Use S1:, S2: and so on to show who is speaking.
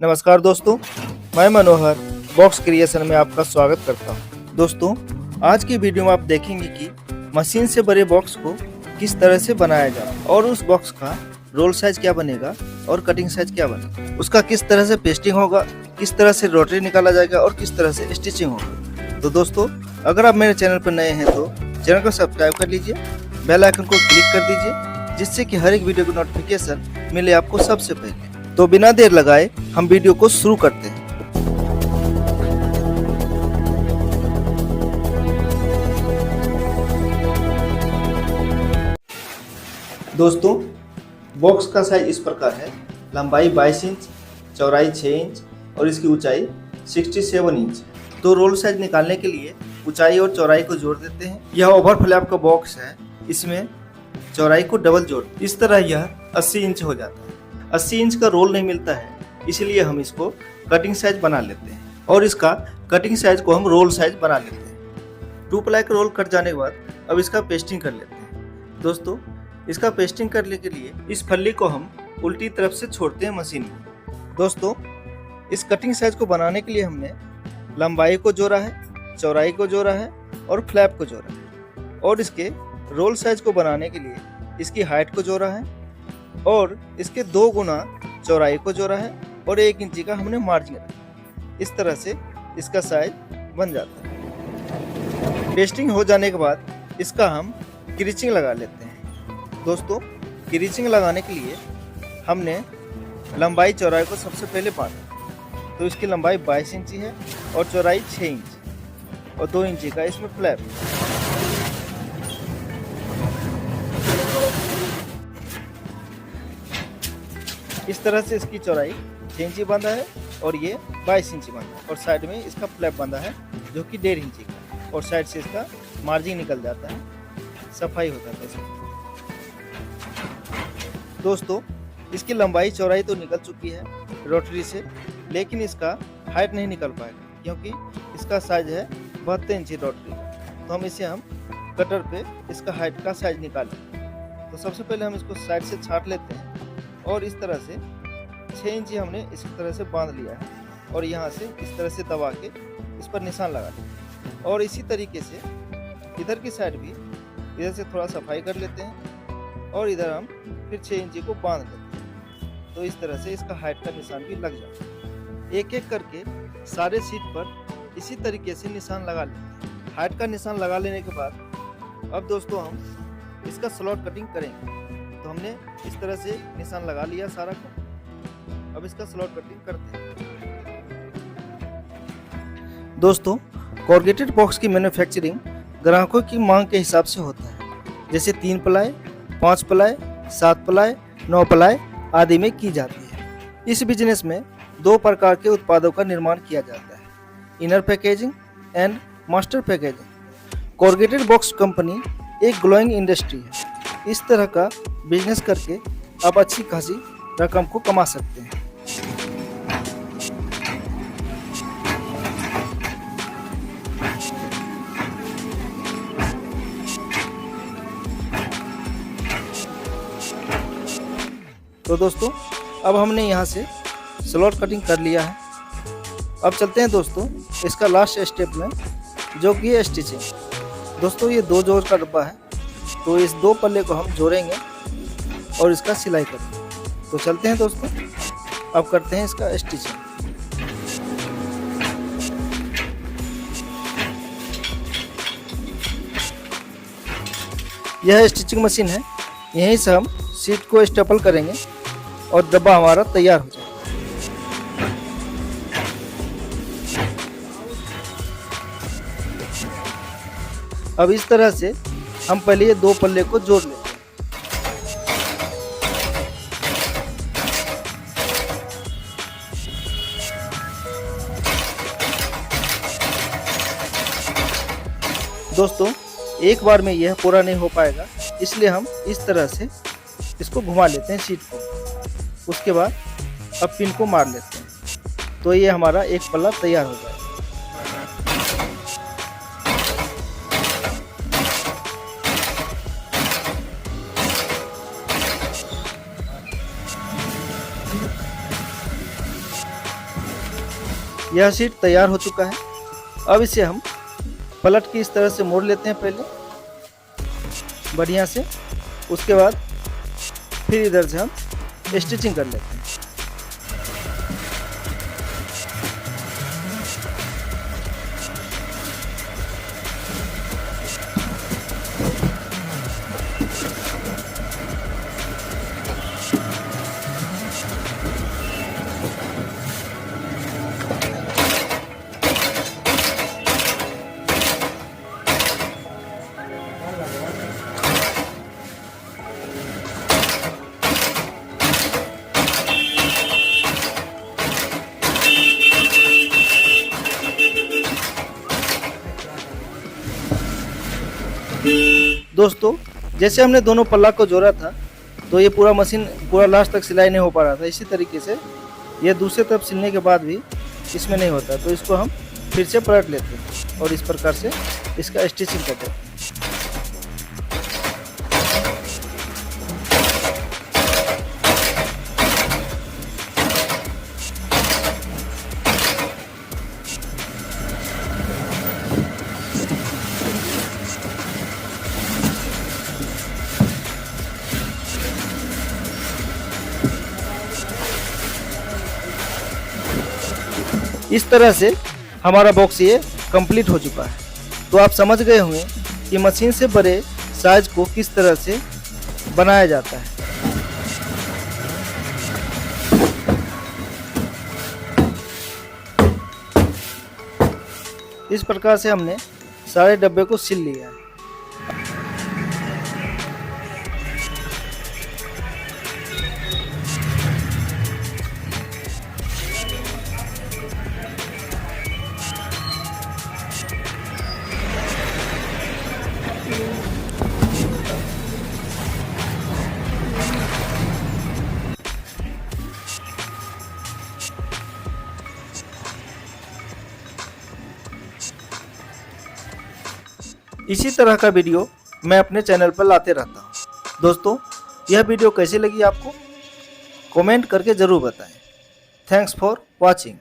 S1: नमस्कार दोस्तों, मैं मनोहर बॉक्स क्रिएशन में आपका स्वागत करता हूं। दोस्तों, आज की वीडियो में आप देखेंगे कि मशीन से बने बॉक्स को किस तरह से बनाया जाए और उस बॉक्स का रोल साइज क्या बनेगा और कटिंग साइज क्या बनेगा, उसका किस तरह से पेस्टिंग होगा, किस तरह से रोटरी निकाला जाएगा और किस तरह से स्टिचिंग होगा। तो दोस्तों, अगर आप मेरे चैनल पर नए हैं तो चैनल को सब्सक्राइब कर लीजिए, बेल आइकन को क्लिक कर दीजिए, जिससे कि हर एक वीडियो की नोटिफिकेशन मिले आपको सबसे पहले। तो बिना देर लगाए हम वीडियो को शुरू करते हैं। दोस्तों, बॉक्स का साइज इस प्रकार है। लंबाई 22 इंच, चौड़ाई 6 इंच और इसकी ऊंचाई 67 इंच है। तो रोल साइज निकालने के लिए ऊंचाई और चौड़ाई को जोड़ देते हैं। यह ओवरफ्लैप का बॉक्स है, इसमें चौड़ाई को डबल जोड़, इस तरह यह 80 इंच हो जाता है। 80 इंच का रोल नहीं मिलता है, इसलिए हम इसको कटिंग साइज बना लेते हैं और इसका कटिंग साइज को हम रोल साइज बना लेते हैं। 2 प्लाई का रोल कट जाने के बाद अब इसका पेस्टिंग कर लेते हैं। दोस्तों, इसका पेस्टिंग करने के लिए इस फल्ली को हम उल्टी तरफ से छोड़ते हैं मशीन को। दोस्तों, इस कटिंग साइज को बनाने के लिए हमने लंबाई को जोड़ा है, चौड़ाई को जोड़ा है और फ्लैप को जोड़ा है और इसके रोल साइज को बनाने के लिए इसकी हाइट को जोड़ा है और इसके 2 गुना चौड़ाई को जोड़ा है और 1 इंची का हमने मार्जिन रखा। इस तरह से इसका साइज बन जाता है। पेस्टिंग हो जाने के बाद इसका हम क्रीचिंग लगा लेते हैं। दोस्तों, क्रीचिंग लगाने के लिए हमने लंबाई चौड़ाई को सबसे पहले बांधा। तो इसकी लंबाई 22 इंची है और चौड़ाई 6 इंच और 2 इंची का इसमें फ्लैप। इस तरह से इसकी चौड़ाई 6 इंची बांधा है और ये 22 इंची बांधा है और साइड में इसका फ्लैप बांधा है जो कि 1.5 इंची का और साइड से इसका मार्जिन निकल जाता है, सफाई हो जाता है इसमें। दोस्तों, इसकी लंबाई चौड़ाई तो निकल चुकी है रोटरी से, लेकिन इसका हाइट नहीं निकल पाएगा क्योंकि इसका साइज है 72 इंची रोटरी का। तो हम कटर पे इसका हाइट का साइज निकालें। तो सबसे पहले हम इसको साइड से छाट लेते हैं और इस तरह से 6 इंची हमने इस तरह से बांध लिया है और यहाँ से इस तरह से दबा के इस पर निशान लगा लेते हैं और इसी तरीके से इधर की साइड भी इधर से थोड़ा सफाई कर लेते हैं और इधर हम फिर 6 इंची को बांध लेते हैं। तो इस तरह से इसका हाइट का निशान भी लग जाता है। एक एक करके सारे सीट पर इसी तरीके से निशान लगा लेते हैं। हाइट का निशान लगा लेने के बाद अब दोस्तों हम इसका स्लॉट कटिंग करेंगे। तो हमने इस तरह से निशान लगा लिया सारा को। अब इसका स्लॉट कटिंग करते हैं। दोस्तों, कॉर्गेटेड बॉक्स की मैन्युफैक्चरिंग ग्राहकों की मांग के हिसाब से होता है, जैसे 3 प्लाई, 5 प्लाई, 7 प्लाई, 9 प्लाई आदि में की जाती है। इस बिजनेस में 2 प्रकार के उत्पादों का निर्माण किया जाता है, inner packaging and master packaging. Corrugated box company एक ग्रोइंग इंडस्ट्री है। इस तरह का बिजनेस करके आप अच्छी खासी रकम को कमा सकते हैं। तो दोस्तों, अब हमने यहाँ से स्लॉट कटिंग कर लिया है। अब चलते हैं दोस्तों इसका लास्ट स्टेप में, जो कि है स्टिचिंग। दोस्तों, ये 2 जोड़ का डब्बा है, तो इस 2 पल्ले को हम जोड़ेंगे और इसका सिलाई करेंगे। तो चलते हैं दोस्तों, अब करते हैं इसका स्टिचिंग। यह स्टिचिंग मशीन है, यहीं से हम सीट को स्टेपल करेंगे और डब्बा हमारा तैयार हो जाएगा। अब इस तरह से हम पहले ये 2 पल्ले को जोड़ लेते हैं। दोस्तों, एक बार में यह पूरा नहीं हो पाएगा, इसलिए हम इस तरह से इसको घुमा लेते हैं सीट को। उसके बाद अब पिन को मार लेते हैं, तो ये हमारा एक पल्ला तैयार हो जाएगा। यह सीट तैयार हो चुका है। अब इसे हम पलट के इस तरह से मोड़ लेते हैं पहले बढ़िया से। उसके बाद फिर इधर से हम स्टिचिंग कर लेते हैं। दोस्तों, जैसे हमने दोनों पल्ला को जोड़ा था तो ये पूरा मशीन पूरा लास्ट तक सिलाई नहीं हो पा रहा था। इसी तरीके से ये दूसरी तरफ सिलने के बाद भी इसमें नहीं होता, तो इसको हम फिर से पलट लेते हैं और इस प्रकार से इसका स्टिचिंग करते हैं। इस तरह से हमारा बॉक्स ये कंप्लीट हो चुका है। तो आप समझ गए होंगे कि मशीन से बड़े साइज को किस तरह से बनाया जाता है। इस प्रकार से हमने सारे डब्बे को सिल लिया है। इसी तरह का वीडियो मैं अपने चैनल पर लाते रहता हूँ। दोस्तों, यह वीडियो कैसी लगी आपको कमेंट करके ज़रूर बताएं। Thanks for watching.